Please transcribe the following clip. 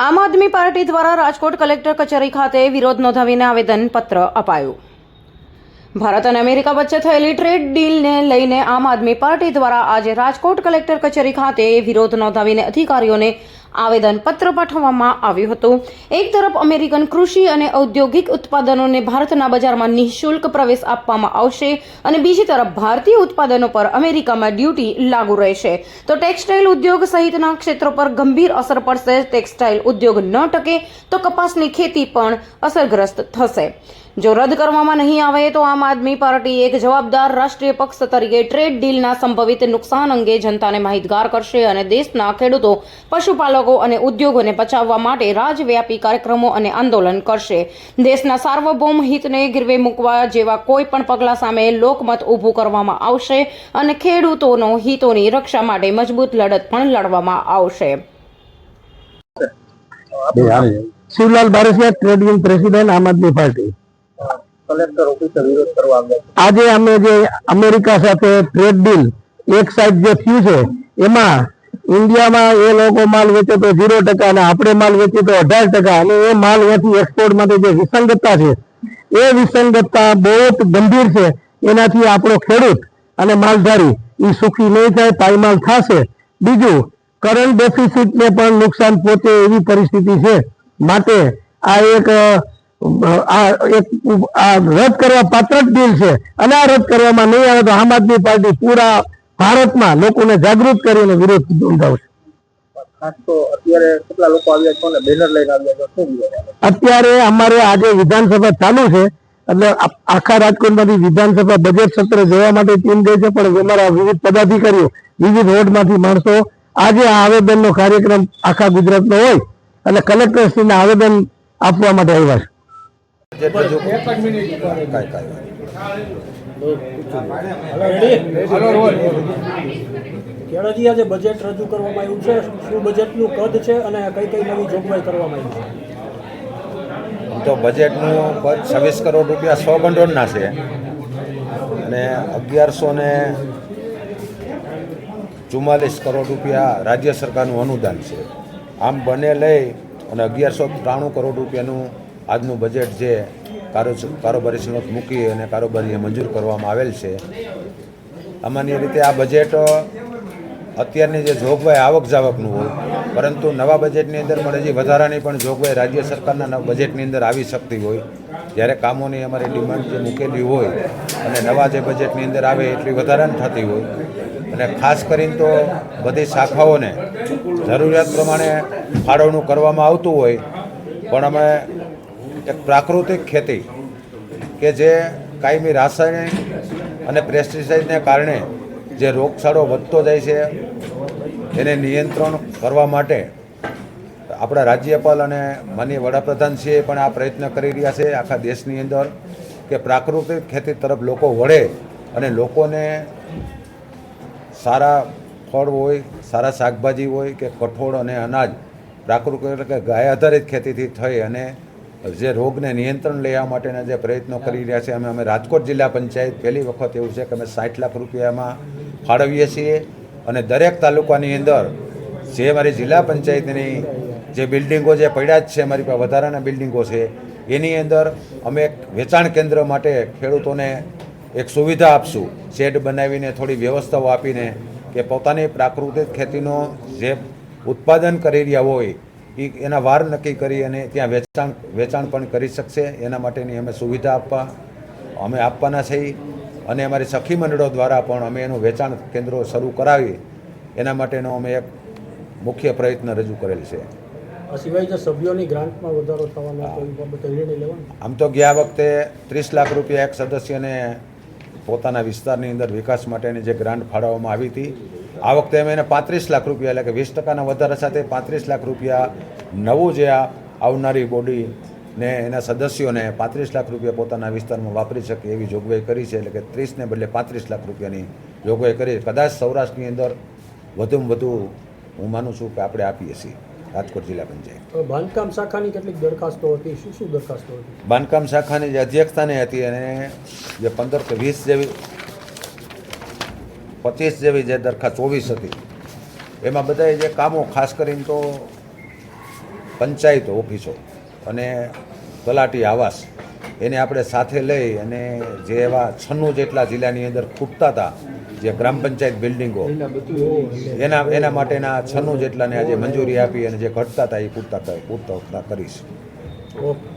આમ આદમી પાર્ટી દ્વારા રાજકોટ કલેક્ટર કચેરી ખાતે વિરોધ નોંધાવીને આવેદનપત્ર અપાયું. ભારત અને અમેરિકા વચ્ચે થયેલી ટ્રેડ ડીલને લઈને આમ આદમી પાર્ટી દ્વારા આજે રાજકોટ કલેક્ટર કચેરી ખાતે વિરોધ નોંધાવીને અધિકારીઓને આવેદનપત્ર પાઠવવામાં આવ્યું હતું. એક તરફ અમેરિકન કૃષિ અને ઔદ્યોગિક ઉત્પાદનોને ભારતના બજારમાં નિઃશુલ્ક પ્રવેશ આપવામાં આવશે અને બીજી તરફ ભારતીય ઉત્પાદનો પર અમેરિકામાં ડ્યુટી લાગુ રહેશે તો ટેક્સટાઇલ ઉદ્યોગ સહિતના ક્ષેત્રો પર ગંભીર અસર પડશે. ટેક્સટાઇલ ઉદ્યોગ ન ટકે તો કપાસની ખેતી પણ અસરગ્રસ્ત થશે. જો રદ કરવામાં નહીં આવે તો આમ આદમી પાર્ટી એક જવાબદાર રાષ્ટ્રીય પક્ષ તરીકે ટ્રેડ ડીલના સંભવિત નુકસાન અંગે જનતાને માહિતગાર કરશે અને દેશના ખેડૂતો, પશુપાલકો અને ઉદ્યોગોને બચાવવા માટે રાજવ્યાપી કાર્યક્રમો અને આંદોલન કરશે. દેશના સાર્વભૌમ હિતને ગીરવે મૂકવા જેવા કોઈ પણ પગલાં સામે લોકમત ઊભું કરવામાં આવશે અને ખેડૂતોનો હિતોની રક્ષા માટે મજબૂત લડત પણ લડવામાં આવશે. Shivlal Barasiya, trade union president, આમ આદમી પાર્ટી. કલેક્ટર ઓફિસે વિરોધ કરવા આજે અમે જે અમેરિકા સાથે ટ્રેડ ડીલ એક સાઈડ જે થયું છે એમાં ઇન્ડિયામાં એ લોકો માલ વેચે તો 0% અને આપણે માલ વેચીએ તો 18% અને એ માલ અહીંયાથી એક્સપોર્ટ માટે જે વિસંગતતા છે એ વિસંગતતા બહુ ગંભીર છે. એનાથી આપણો ખેડૂત અને માલધારી એ સુખી નહીં થાય, પાયમાલ થશે. બીજું, કરંટ ડેફિસિટને પણ નુકસાન પહોંચે એવી પરિસ્થિતિ છે. માટે આ એક રદ કરવા પાત્ર ડીલ છે અને આ રદ કરવામાં નહીં આવે તો આમ આદમી પાર્ટી પૂરા ભારતમાં લોકોને જાગૃત કરીને વિરોધ નોંધાવશે. અત્યારે અમારે આજે વિધાનસભા ચાલુ છે એટલે આખા રાજકોટમાંથી વિધાનસભા બજેટ સત્ર જોવા માટે ટીમ ગઈ છે, પણ અમારા વિવિધ પદાધિકારીઓ વિવિધ વોર્ડમાંથી માણસો આજે આ આવેદનનો કાર્યક્રમ આખા ગુજરાતનો હોય એટલે કલેક્ટરશ્રીને આવેદન આપવા માટે આવ્યા છે. કેળાજી, આજે બજેટ રજૂ કરવામાં આવ્યું છે. શું બજેટનું કદ છે અને કઈ કઈ નવી જોગવાઈ કરવામાં આવી છે? તો બજેટનું કદ 26 કરોડ રૂપિયા સ્વભંડોળના છે અને 1144 કરોડ રૂપિયા રાજ્ય સરકારનું અનુદાન છે. આમ બંને લઈ અને 1193 કરોડ રૂપિયાનું આજનું બજેટ જે કારોબારી શિલોક મૂકી અને કારોબારીએ મંજૂર કરવામાં આવેલ છે. સામાન્ય રીતે આ બજેટ અત્યારની જે જોગવાઈ આવક જાવકનું હોય, પરંતુ નવા બજેટની અંદર પણ હજી વધારાની પણ જોગવાઈ રાજ્ય સરકારના બજેટની અંદર આવી શકતી હોય. જ્યારે કામોની અમારી ડિમાન્ડ જે મૂકેલી હોય અને નવા જે બજેટની અંદર આવે એટલી વધારાની થતી હોય અને ખાસ કરીને તો બધી શાખાઓને જરૂરિયાત પ્રમાણે ફાળવણું કરવામાં આવતું હોય, પણ અમે એક પ્રાકૃતિક ખેતી કે જે કાયમી રાસાયણિક અને પેસ્ટિસાઇડને કારણે જે રોગચાળો વધતો જાય છે એને નિયંત્રણ કરવા માટે આપણા રાજ્યપાલ અને માનનીય વડાપ્રધાનશ્રીએ પણ આ પ્રયત્ન કરી રહ્યા છે આખા દેશની અંદર કે પ્રાકૃતિક ખેતી તરફ લોકો વળે અને લોકોને સારા ફળ હોય, સારા શાકભાજી હોય કે કઠોળ અને અનાજ પ્રાકૃતિક એટલે કે ગાય આધારિત ખેતીથી થઈ અને જે રોગને નિયંત્રણ લેવા માટેના જે પ્રયત્નો કરી રહ્યા છે. અમે રાજકોટ જિલ્લા પંચાયત પહેલી વખત એવું છે કે અમે 60 લાખ રૂપિયામાં ફાળવીએ છીએ અને દરેક તાલુકાની અંદર જે અમારી જિલ્લા પંચાયતની જે બિલ્ડિંગો જે પડ્યા જ છે, અમારી પાસે વધારાના બિલ્ડિંગો છે, એની અંદર અમે એક વેચાણ કેન્દ્ર માટે ખેડૂતોને એક સુવિધા આપશું, શેડ બનાવીને થોડી વ્યવસ્થાઓ આપીને કે પોતાની પ્રાકૃતિક ખેતીનો જે ઉત્પાદન કરી રહ્યા હોય એના વાર નક્કી કરી અને ત્યાં વેચાણ પણ કરી શકશે. એના માટેની અમે સુવિધા આપવાના છીએ અને અમારી સખી મંડળો દ્વારા પણ અમે એનું વેચાણ કેન્દ્રો શરૂ કરાવી એના માટેનો અમે એક મુખ્ય પ્રયત્ન રજૂ કરેલ છે. આ સિવાય જે સભ્યોની ગ્રાન્ટમાં વધારો થવાનો કોઈ બાબતે નિર્ણય લેવાનો? આમ તો ગયા વખતે 30 લાખ રૂપિયા એક સદસ્યને પોતાના વિસ્તારની અંદર વિકાસ માટેની જે ગ્રાન્ટ ફાળવવામાં આવી હતી, આ વખતે અમે એને 35 લાખ રૂપિયા એટલે કે 20% વધારા સાથે 35 લાખ રૂપિયા નવું જે આવનારી બોડીને એના સદસ્યોને 35 લાખ રૂપિયા પોતાના વિસ્તારમાં વાપરી શકે એવી જોગવાઈ કરી છે. એટલે કે 30ને બદલે 35 લાખ રૂપિયાની જોગવાઈ કરી. કદાચ સૌરાષ્ટ્રની અંદર વધુમાં વધુ હું માનું છું કે આપણે આપીએ છીએ રાજકોટ જિલ્લા પંચાયત. બાંધકામ શાખાની કેટલીક દરખાસ્તો હતી, શું દરખાસ્તો હતી? બાંધકામ શાખાની જે અધ્યક્ષતાને હતી અને જે 15 કે 20 જેવી 25 જેવી જે દરખાસ્ત 24 હતી એમાં બધાએ જે કામો ખાસ કરીને તો પંચાયત ઓફિસો અને તલાટી આવાસ એને આપણે સાથે લઈ અને જે એવા 96 જેટલા જિલ્લાની અંદર ખૂટતા હતા જે ગ્રામ પંચાયત બિલ્ડિંગો એના માટેના 96 જેટલાને આજે મંજૂરી આપી અને જે ઘટતા હતા એ પૂરતા કરીશ. ઓકે.